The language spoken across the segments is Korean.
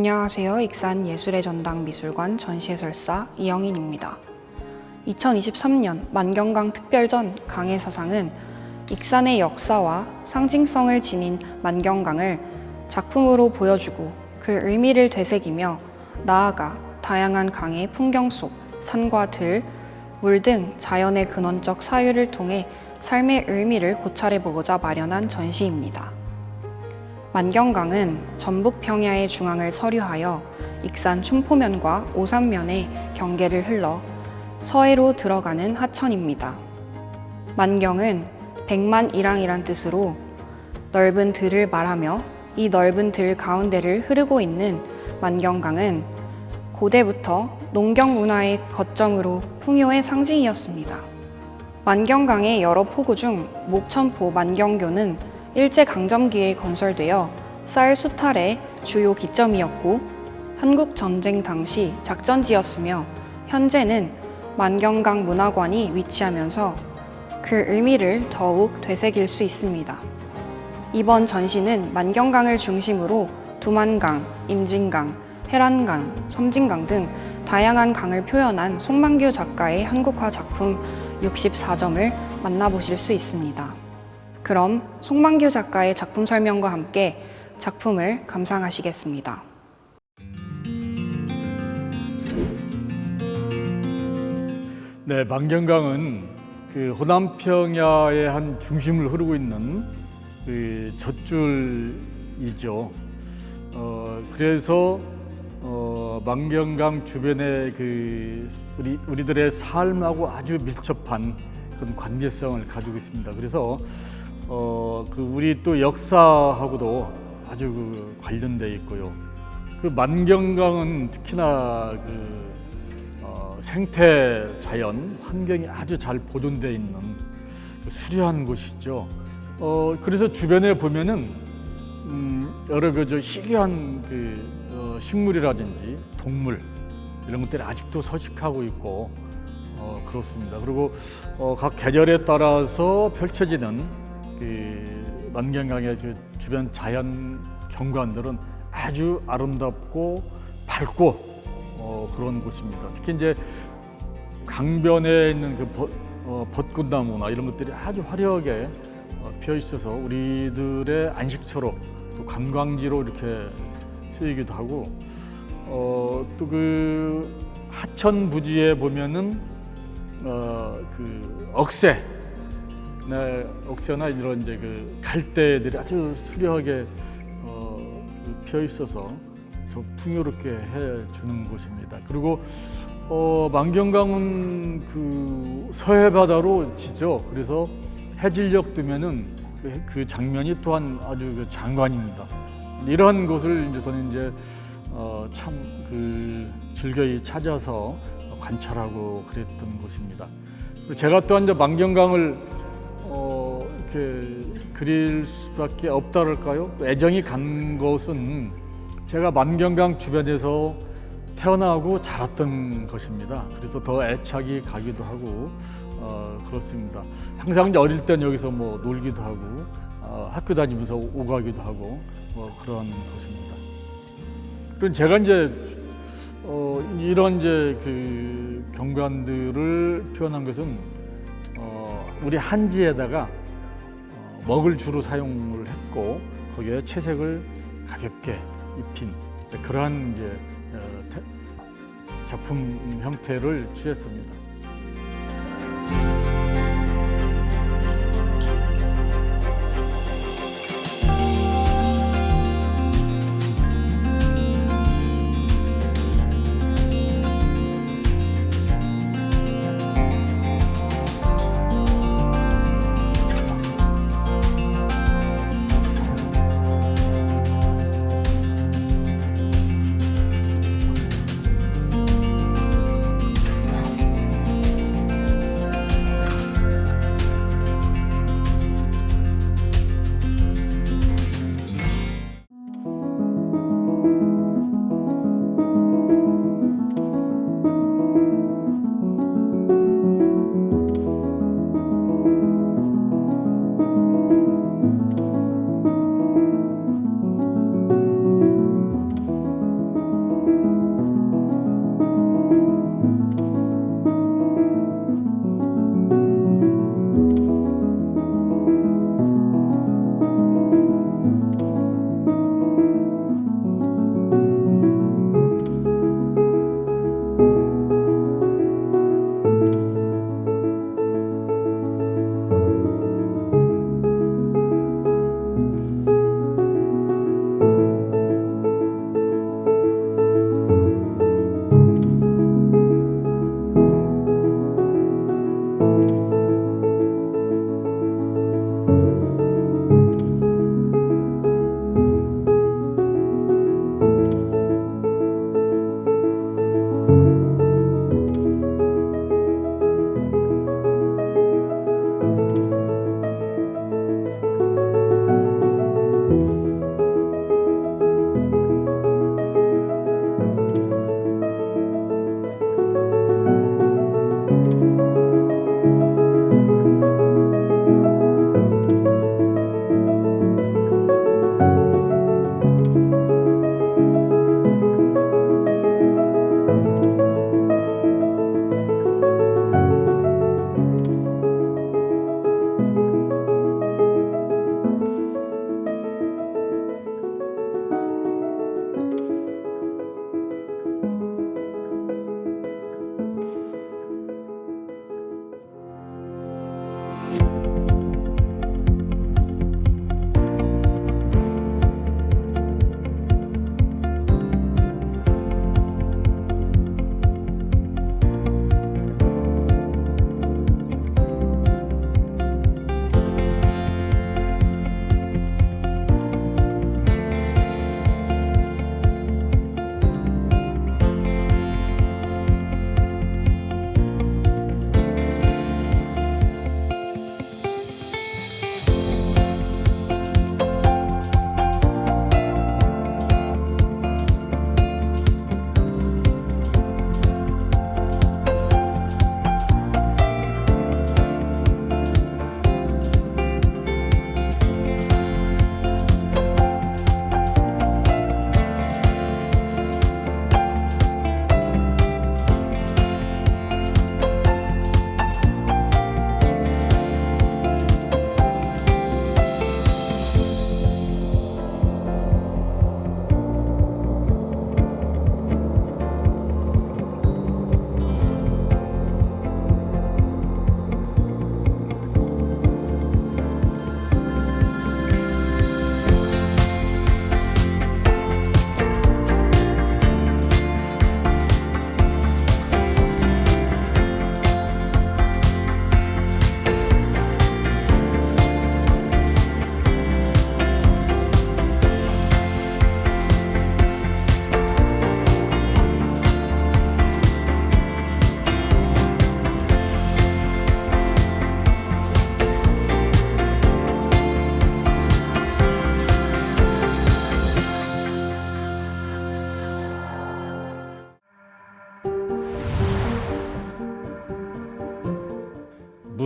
안녕하세요. 익산 예술의 전당 미술관 전시해설사 이영인입니다. 2023년 만경강 특별전 강해 사상은 익산의 역사와 상징성을 지닌 만경강을 작품으로 보여주고 그 의미를 되새기며 나아가 다양한 강의 풍경 속 산과 들, 물 등 자연의 근원적 사유를 통해 삶의 의미를 고찰해보고자 마련한 전시입니다. 만경강은 전북 평야의 중앙을 서류하여 익산 춘포면과 오산면의 경계를 흘러 서해로 들어가는 하천입니다. 만경은 백만일항이란 뜻으로 넓은 들을 말하며 이 넓은 들 가운데를 흐르고 있는 만경강은 고대부터 농경 문화의 거점으로 풍요의 상징이었습니다. 만경강의 여러 포구 중 목천포 만경교는 일제강점기에 건설되어 쌀 수탈의 주요 기점이었고 한국전쟁 당시 작전지였으며 현재는 만경강 문화관이 위치하면서 그 의미를 더욱 되새길 수 있습니다. 이번 전시는 만경강을 중심으로 두만강, 임진강, 해란강, 섬진강 등 다양한 강을 표현한 송만규 작가의 한국화 작품 64점을 만나보실 수 있습니다. 그럼 송만규 작가의 작품 설명과 함께 작품을 감상하시겠습니다. 네, 만경강은 그 호남평야의 한 중심을 흐르고 있는 그 젖줄이죠. 그래서 만경강 주변에 그 우리들의 삶하고 아주 밀접한 그런 관계성을 가지고 있습니다. 그래서 그 우리 또 역사하고도 아주 그 관련돼 있고요. 그 만경강은 특히나 그 생태 자연 환경이 아주 잘 보존돼 있는 그 수려한 곳이죠. 그래서 주변에 보면은 여러 그 희귀한 그 식물이라든지 동물 이런 것들이 아직도 서식하고 있고 그렇습니다. 그리고 각 계절에 따라서 펼쳐지는 그 만경강의 그 주변 자연 경관들은 아주 아름답고 밝고 그런 곳입니다. 특히 이제 강변에 있는 그 벚꽃나무나 이런 것들이 아주 화려하게 피어 있어서 우리들의 안식처로 또 관광지로 이렇게 쓰이기도 하고 또 그 하천 부지에 보면은 그 억새, 네, 억새나 이런 이제 그 갈대들이 아주 수려하게 피어 있어서 좀 풍요롭게 해주는 곳입니다. 그리고 만경강은 그 서해 바다로 지죠. 그래서 해질녘 뜨면은 그 장면이 또한 아주 그 장관입니다. 이러한 곳을 이제 저는 이제 참 그 즐거이 찾아서 관찰하고 그랬던 곳입니다. 제가 또한 이제 만경강을 이렇게 그릴 수밖에 없다랄까요? 애정이 간 것은 제가 만경강 주변에서 태어나고 자랐던 것입니다. 그래서 더 애착이 가기도 하고 그렇습니다. 항상 이제 어릴 땐 여기서 뭐 놀기도 하고 학교 다니면서 오가기도 하고 그런 것입니다. 그럼 제가 이제 이런 이제 그 경관들을 표현한 것은 우리 한지에다가 먹을 주로 사용을 했고 거기에 채색을 가볍게 입힌 그러한 이제 작품 형태를 취했습니다.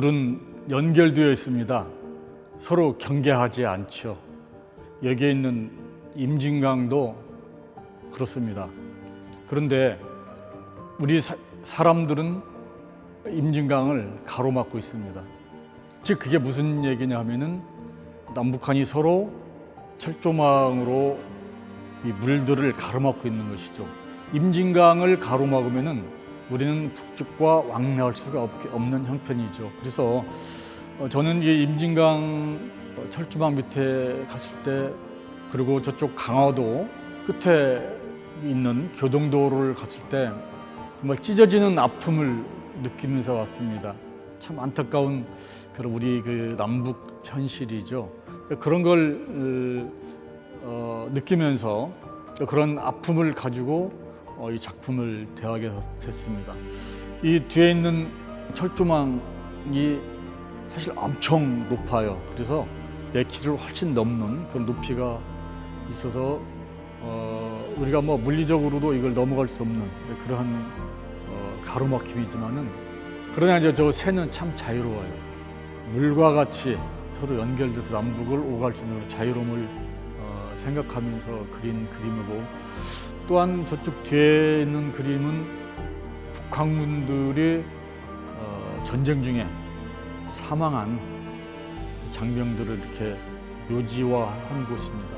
물은 연결되어 있습니다. 서로 경계하지 않죠. 여기에 있는 임진강도 그렇습니다. 그런데 우리 사람들은 임진강을 가로막고 있습니다. 즉 그게 무슨 얘기냐 하면은 남북한이 서로 철조망으로 이 물들을 가로막고 있는 것이죠. 임진강을 가로막으면은 우리는 북쪽과 왕래할 수가 없는 형편이죠. 그래서 저는 이 임진강 철조망 밑에 갔을 때, 그리고 저쪽 강화도 끝에 있는 교동도로를 갔을 때 정말 찢어지는 아픔을 느끼면서 왔습니다. 참 안타까운 그런 우리 그 남북 현실이죠. 그런 걸 느끼면서 그런 아픔을 가지고 이 작품을 대하게 됐습니다. 이 뒤에 있는 철조망이 사실 엄청 높아요. 그래서 내 키를 훨씬 넘는 그런 높이가 있어서 우리가 뭐 물리적으로도 이걸 넘어갈 수 없는 그러한 가로막힘이지만은, 그러나 이제 저 새는 참 자유로워요. 물과 같이 서로 연결돼서 남북을 오갈 수 있는 자유로움을 생각하면서 그린 그림이고, 또한 저쪽 뒤에 있는 그림은 북한군들이 전쟁 중에 사망한 장병들을 이렇게 묘지화한 곳입니다.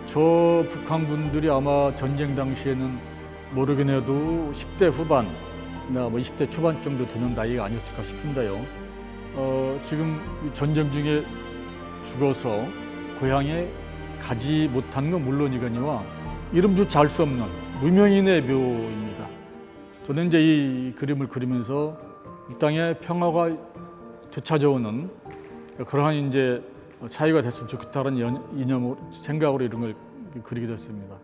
저 북한군들이 아마 전쟁 당시에는 모르긴 해도 10대 후반이나 뭐 20대 초반 정도 되는 나이가 아니었을까 싶은데요. 지금 전쟁 중에 죽어서 고향에 가지 못한 건 물론이거니와 이름조차 알 수 없는 무명인의 묘입니다. 저는 이제 이 그림을 그리면서 이 땅에 평화가 되찾아오는 그러한 이제 사회가 됐으면 좋겠다는 이념으로, 생각으로 이런 걸 그리게 됐습니다.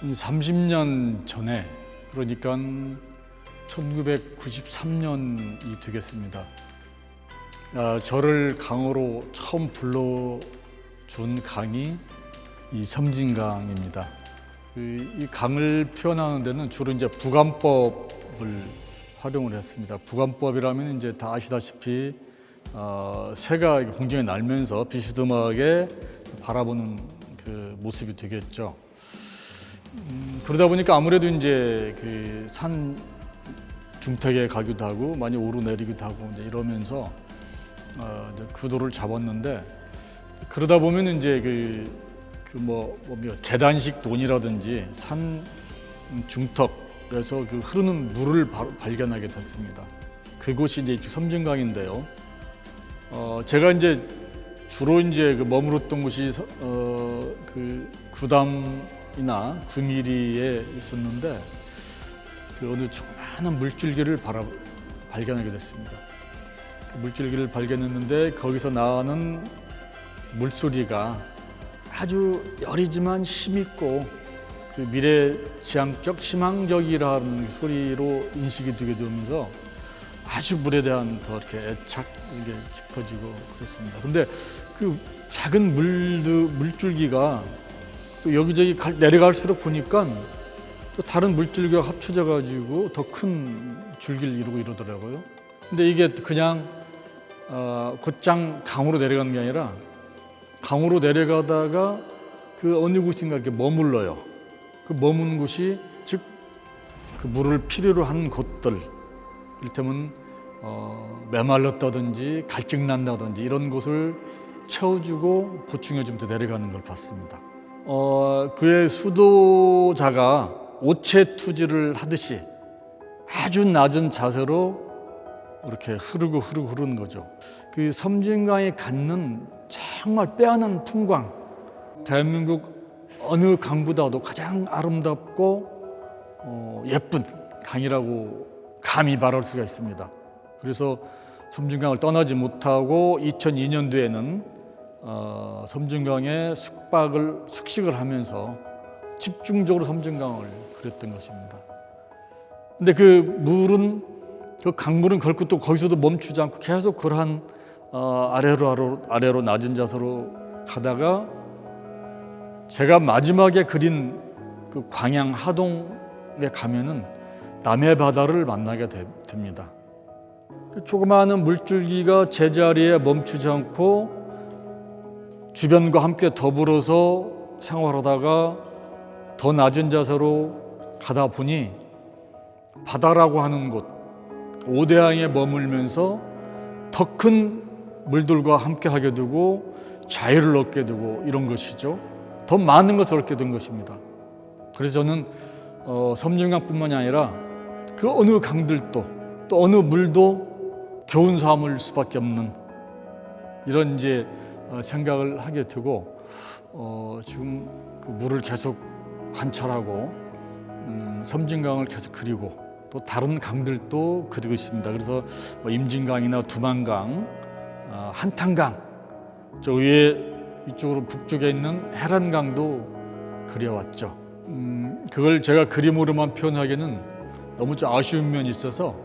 한 30년 전에, 그러니까 1993년이 되겠습니다. 저를 강으로 처음 불러준 강이 이 섬진강입니다. 이 강을 표현하는 데는 주로 이제 부관법을 활용을 했습니다. 부관법이라면 이제 다 아시다시피 새가 공중에 날면서 비스듬하게 바라보는 그 모습이 되겠죠. 그러다 보니까 아무래도 이제 그 산 중턱에 가기도 하고 많이 오르내리기도 하고 이제 이러면서 이제 구도를 잡았는데, 그러다 보면 이제 뭐 계단식 논이라든지 산 중턱에서 그 흐르는 물을 발견하게 됐습니다. 그곳이 이제 섬진강인데요. 제가 이제 주로 이제 그 머물렀던 곳이 그 구담이나 구미리에 있었는데, 그 어느 조그마한 물줄기를 발견하게 됐습니다. 그 물줄기를 발견했는데 거기서 나는 물소리가 아주 여리지만 힘있고 그 미래지향적 희망적이라는 소리로 인식이 되게 되면서 아주 물에 대한 더 이렇게 애착 이게 깊어지고 그랬습니다. 근데 그 작은 물줄기가 또 여기저기 내려갈수록 보니까 또 다른 물줄기가 합쳐져 가지고 더 큰 줄기를 이루고 이러더라고요. 근데 이게 그냥 곧장 강으로 내려가는 게 아니라 강으로 내려가다가 그 어느 곳인가 이렇게 머물러요. 그 머문 곳이 즉 그 물을 필요로 한 곳들, 이를테면 메말랐다든지 갈증난다든지 이런 곳을 채워주고 보충해주면서 내려가는 걸 봤습니다. 그의 수도자가 오체투지를 하듯이 아주 낮은 자세로 이렇게 흐르는 거죠. 그 섬진강이 갖는 정말 빼어난 풍광, 대한민국 어느 강보다도 가장 아름답고 예쁜 강이라고 감히 말할 수가 있습니다. 그래서 섬진강을 떠나지 못하고 2002년도에는 섬진강에 숙식을 하면서 집중적으로 섬진강을 그렸던 것입니다. 근데 그 강물은 결코 또 거기서도 멈추지 않고 계속 그러한 아래로 낮은 자세로 가다가 제가 마지막에 그린 그 광양 하동에 가면은 남해 바다를 만나게 됩니다. 그 조그마한 물줄기가 제자리에 멈추지 않고 주변과 함께 더불어서 생활하다가 더 낮은 자세로 가다 보니 바다라고 하는 곳, 오대양에 머물면서 더 큰 물들과 함께 하게 되고 자유를 얻게 되고 이런 것이죠. 더 많은 것을 얻게 된 것입니다. 그래서 저는 섬진강뿐만이 아니라 그 어느 강들도 또 어느 물도 교훈 삼을 수밖에 없는 이런 이제 생각을 하게 되고 지금 그 물을 계속 관찰하고 섬진강을 계속 그리고 또 다른 강들도 그리고 있습니다. 그래서 임진강이나 두만강, 한탄강, 저 위에 이쪽으로 북쪽에 있는 해란강도 그려왔죠. 그걸 제가 그림으로만 표현하기는 너무 좀 아쉬운 면이 있어서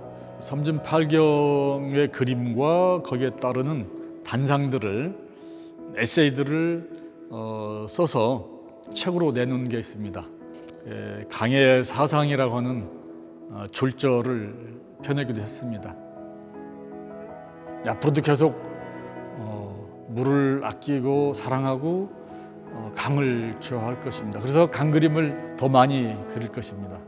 섬진팔경의 그림과 거기에 따르는 단상들을, 에세이들을 써서 책으로 내놓은 게 있습니다. 강의 사상이라고 하는 졸저를 펴내기도 했습니다. 앞으로도 계속 물을 아끼고 사랑하고 강을 좋아할 것입니다. 그래서 강 그림을 더 많이 그릴 것입니다.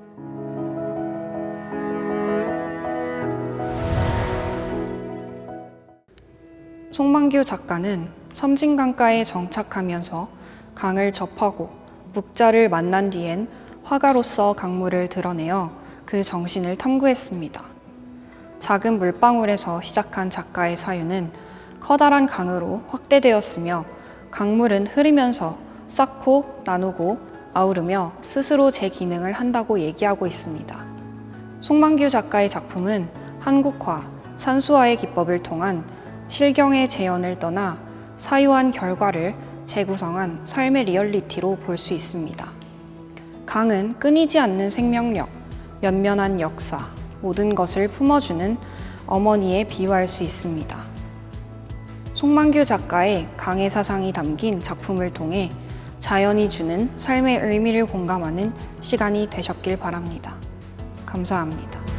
송만규 작가는 섬진강가에 정착하면서 강을 접하고 묵자를 만난 뒤엔 화가로서 강물을 드러내어 그 정신을 탐구했습니다. 작은 물방울에서 시작한 작가의 사유는 커다란 강으로 확대되었으며 강물은 흐르면서 쌓고 나누고 아우르며 스스로 제 기능을 한다고 얘기하고 있습니다. 송만규 작가의 작품은 한국화, 산수화의 기법을 통한 실경의 재현을 떠나 사유한 결과를 재구성한 삶의 리얼리티로 볼 수 있습니다. 강은 끊이지 않는 생명력, 면면한 역사, 모든 것을 품어주는 어머니에 비유할 수 있습니다. 송만규 작가의 강의 사상이 담긴 작품을 통해 자연이 주는 삶의 의미를 공감하는 시간이 되셨길 바랍니다. 감사합니다.